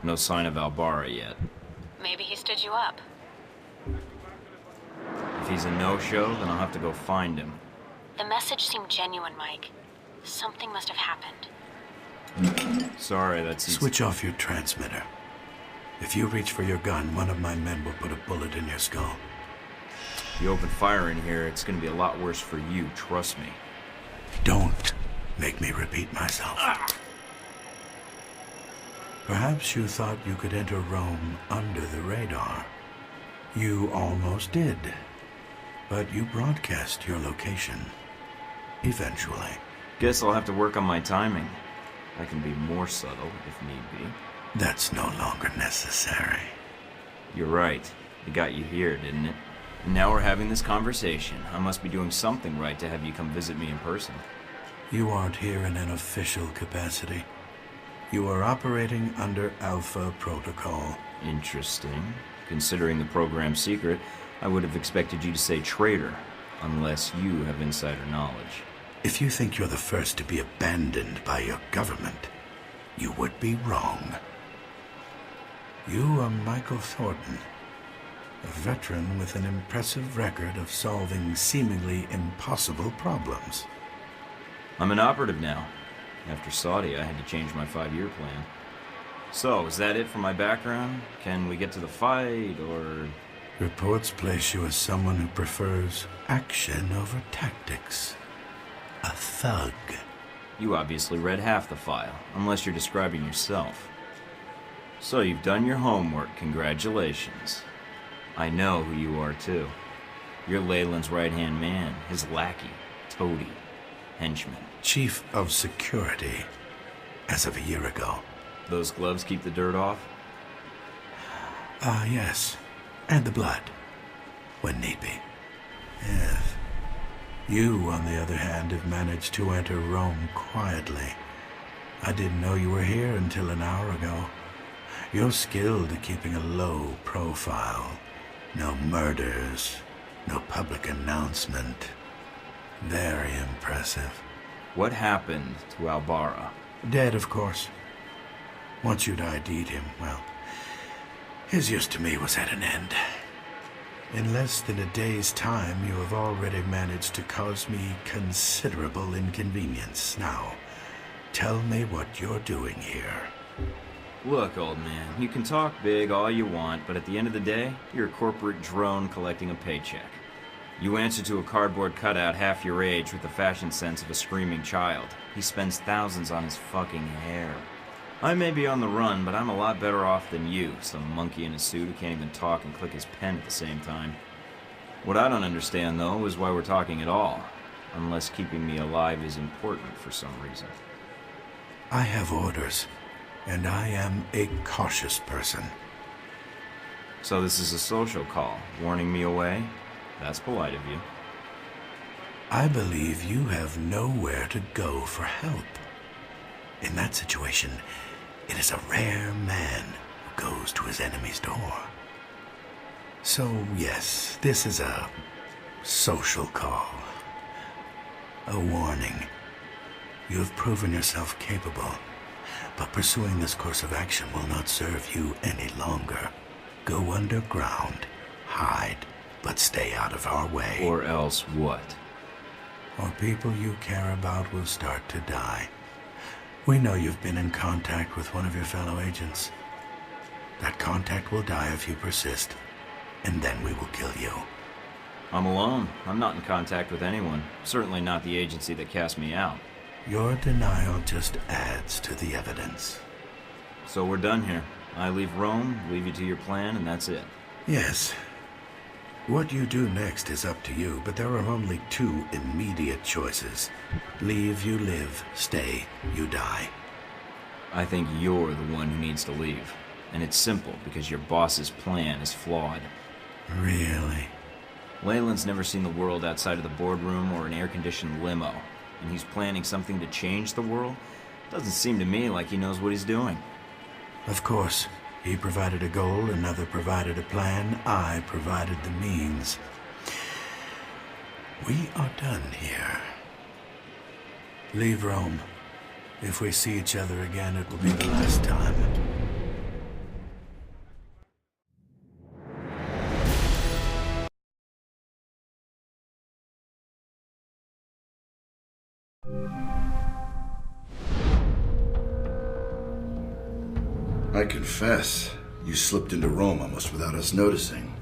No sign of Albara yet. Maybe he stood you up. If he's a no-show, then I'll have to go find him. The message seemed genuine, Mike. Something must have happened. Sorry, that's... Switch off your transmitter. If you reach for your gun, one of my men will put a bullet in your skull. If you open fire in here, it's gonna be a lot worse for you, trust me. Don't make me repeat myself. Perhaps you thought you could enter Rome under the radar. You almost did. But you broadcast your location. Eventually. Guess I'll have to work on my timing. I can be more subtle, if need be. That's no longer necessary. You're right. It got you here, didn't it? And now we're having this conversation. I must be doing something right to have you come visit me in person. You aren't here in an official capacity. You are operating under Alpha Protocol. Interesting. Considering the program's secret, I would have expected you to say traitor, unless you have insider knowledge. If you think you're the first to be abandoned by your government, you would be wrong. You are Michael Thornton, a veteran with an impressive record of solving seemingly impossible problems. I'm an operative now. After Saudi, I had to change my 5-year plan. So, is that it for my background? Can we get to the fight, or... Reports place you as someone who prefers action over tactics. A thug. You obviously read half the file, unless you're describing yourself. So you've done your homework, congratulations. I know who you are too. You're Leyland's right-hand man, his lackey, toady, henchman. Chief of Security, as of a year ago. Those gloves keep the dirt off? Yes. And the blood, when need be. Yes. You, on the other hand, have managed to enter Rome quietly. I didn't know you were here until an hour ago. You're skilled at keeping a low profile. No murders, no public announcement. Very impressive. What happened to Albara? Dead, of course. Once you'd ID'd him, well, his use to me was at an end. In less than a day's time, you have already managed to cause me considerable inconvenience. Now, tell me what you're doing here. Look, old man, you can talk big all you want, but at the end of the day, you're a corporate drone collecting a paycheck. You answer to a cardboard cutout half your age with the fashion sense of a screaming child. He spends thousands on his fucking hair. I may be on the run, but I'm a lot better off than you, some monkey in a suit who can't even talk and click his pen at the same time. What I don't understand, though, is why we're talking at all, unless keeping me alive is important for some reason. I have orders, and I am a cautious person. So this is a social call, warning me away? That's polite of you. I believe you have nowhere to go for help. In that situation, it is a rare man who goes to his enemy's door. So, yes, this is a social call. A warning. You have proven yourself capable, but pursuing this course of action will not serve you any longer. Go underground, hide, but stay out of our way. Or else what? Or people you care about will start to die. We know you've been in contact with one of your fellow agents. That contact will die if you persist, and then we will kill you. I'm alone. I'm not in contact with anyone. Certainly not the agency that cast me out. Your denial just adds to the evidence. So we're done here. I leave Rome, leave you to your plan, and that's it. Yes. What you do next is up to you, but there are only two immediate choices. Leave, you live. Stay, you die. I think you're the one who needs to leave. And it's simple, because your boss's plan is flawed. Really? Leyland's never seen the world outside of the boardroom or an air-conditioned limo. And he's planning something to change the world? Doesn't seem to me like he knows what he's doing. Of course. He provided a goal, another provided a plan, I provided the means. We are done here. Leave Rome. If we see each other again, it will be the last time. I confess, you slipped into Rome almost without us noticing.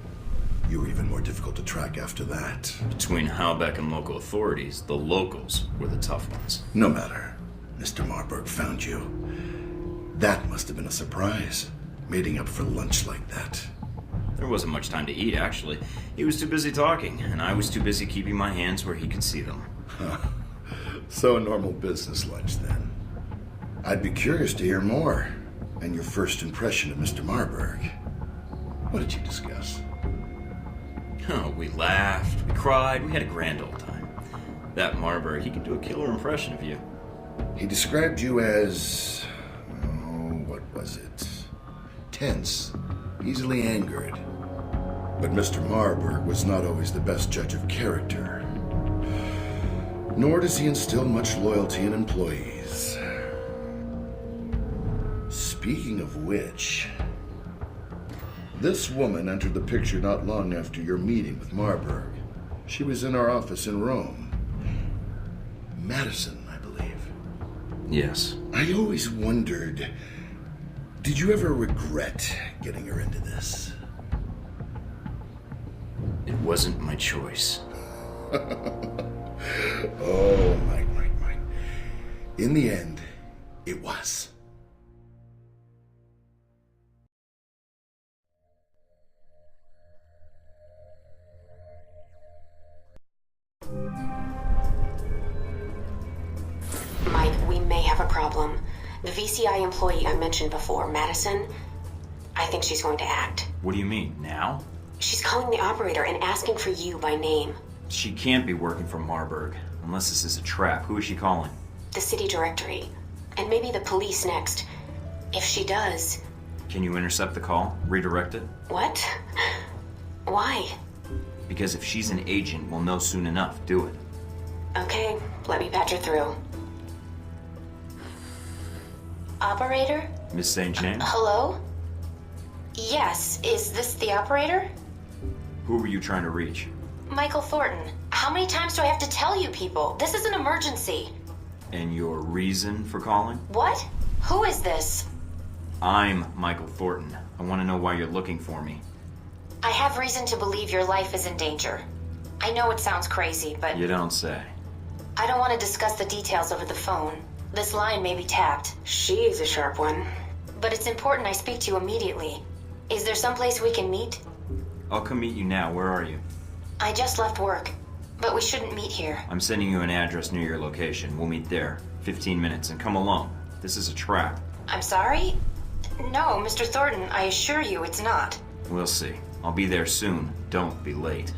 You were even more difficult to track after that. Between Halbeck and local authorities, the locals were the tough ones. No matter. Mr. Marburg found you. That must have been a surprise, meeting up for lunch like that. There wasn't much time to eat, actually. He was too busy talking, and I was too busy keeping my hands where he could see them. Huh. So a normal business lunch, then. I'd be curious to hear more, and your first impression of Mr. Marburg. What did you discuss? Oh, we laughed, we cried, we had a grand old time. That Marburg, he could do a killer impression of you. He described you as... what was it? Tense, easily angered. But Mr. Marburg was not always the best judge of character. Nor does he instill much loyalty in employees. Speaking of which... this woman entered the picture not long after your meeting with Marburg. She was in our office in Rome. Madison, I believe. Yes. I always wondered, did you ever regret getting her into this? It wasn't my choice. Oh, Mike. In the end, it was. Mike, we may have a problem. The VCI employee I mentioned before, Madison, I think she's going to act. What do you mean, now? She's calling the operator and asking for you by name. She can't be working for Marburg, unless this is a trap. Who is she calling? The city directory. And maybe the police next. If she does... Can you intercept the call? Redirect it? What? Why? Because if she's an agent, we'll know soon enough. Do it. Okay, let me patch her through. Operator? Miss St. James? Hello? Yes, is this the operator? Who were you trying to reach? Michael Thornton. How many times do I have to tell you people? This is an emergency. And your reason for calling? What? Who is this? I'm Michael Thornton. I want to know why you're looking for me. I have reason to believe your life is in danger. I know it sounds crazy, but You don't say. I don't want to discuss the details over the phone. This line may be tapped. She is a sharp one. But it's important I speak to you immediately. Is there someplace we can meet? I'll come meet you now. Where are you? I just left work, but we shouldn't meet here. I'm sending you an address near your location. We'll meet there. 15 minutes, and come alone. This is a trap. I'm sorry? No, Mr. Thornton, I assure you it's not. We'll see. I'll be there soon. Don't be late.